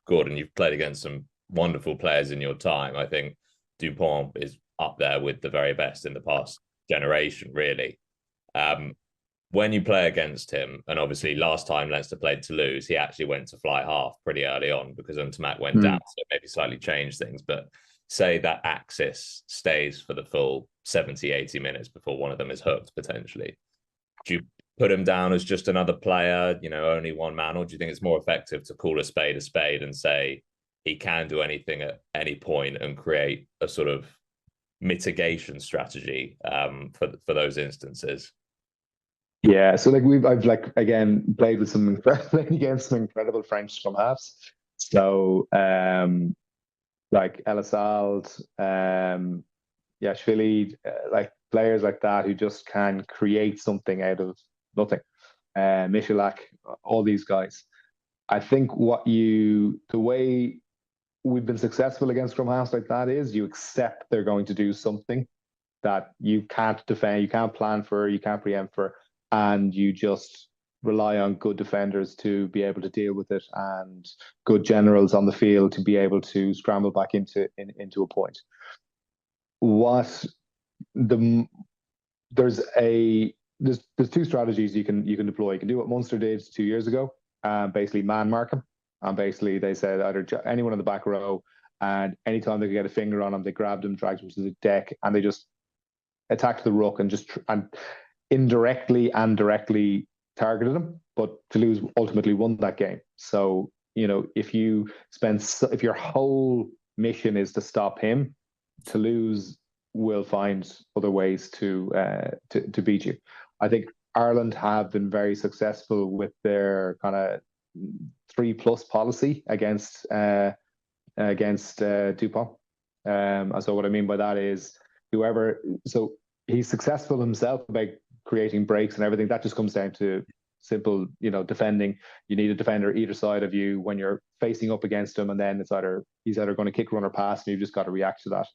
Gordon, you've played against some wonderful players in your time. I think Dupont is up there with the very best in the past generation, really. Um, when you play against him, and obviously last time Leinster played Toulouse, he actually went to fly half pretty early on because Ntamak went down, so it maybe slightly changed things. But say that axis stays for the full 70, 80 minutes before one of them is hooked potentially. Do you put him down as just another player, only one man, or do you think it's more effective to call a spade and say he can do anything at any point and create a sort of mitigation strategy for those instances? Yeah, so I've again played with played against some incredible French scrum halves. So like Elisald, yeah, Shvili, like players like that who just can create something out of nothing. Michalak, all these guys. I think the way we've been successful against scrum halves like that is you accept they're going to do something that you can't defend, you can't plan for, you can't preempt for, and you just rely on good defenders to be able to deal with it and good generals on the field to be able to scramble back into a point. What the there's two strategies you can deploy. You can do what Munster did 2 years ago, basically man mark them, and basically they said either anyone in the back row, and anytime they could get a finger on them, they grabbed them, dragged them to the deck, and they just attacked the ruck and just and indirectly and directly targeted them. But Toulouse ultimately won that game. So if your whole mission is to stop him, Toulouse will find other ways to beat you. I think Ireland have been very successful with their kind of 3+ policy against Dupont. And so what I mean by that is so he's successful himself by creating breaks and everything. That just comes down to simple, defending. You need a defender either side of you when you're facing up against him, and then he's either going to kick, run, or pass, and you've just got to react to that.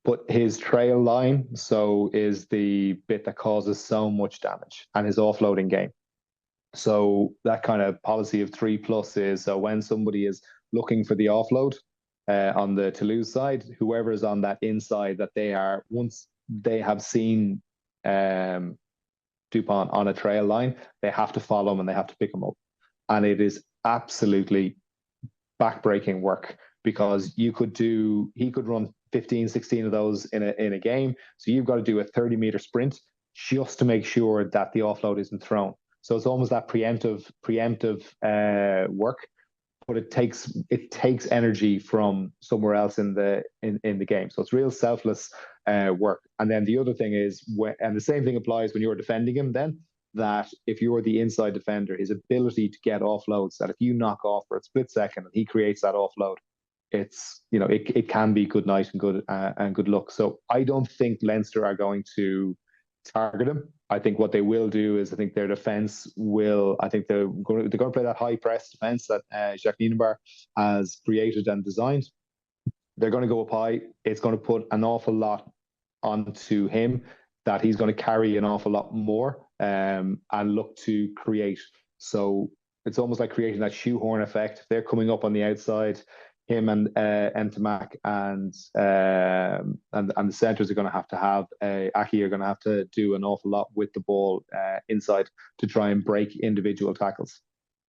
But his trail line, is the bit that causes so much damage, and his offloading game. So that kind of policy of 3+ is, so when somebody is looking for the offload on the Toulouse side, whoever is on that inside, once they have seen Dupont on a trail line, they have to follow him and they have to pick him up. And it is absolutely backbreaking work because he could run 15, 16 of those in a game. So you've got to do a 30-meter sprint just to make sure that the offload isn't thrown. So it's almost that preemptive work, but it takes energy from somewhere else in the game. So it's real selfless work. And then the other thing is, and the same thing applies when you're defending him. Then that if you're the inside defender, his ability to get offloads, that if you knock off for a split second and he creates that offload, it can be good night and good luck. So I don't think Leinster are going to target him. I think what they will do is I think their defence will. I think they're going to play that high press defence that Jacques Nienaber has created and designed. They're going to go up high. It's going to put an awful lot onto him that he's going to carry an awful lot more and look to create. So it's almost like creating that shoehorn effect. They're coming up on the outside. Him and Ntamak and the centres are going to have Aki are going to have to do an awful lot with the ball inside to try and break individual tackles.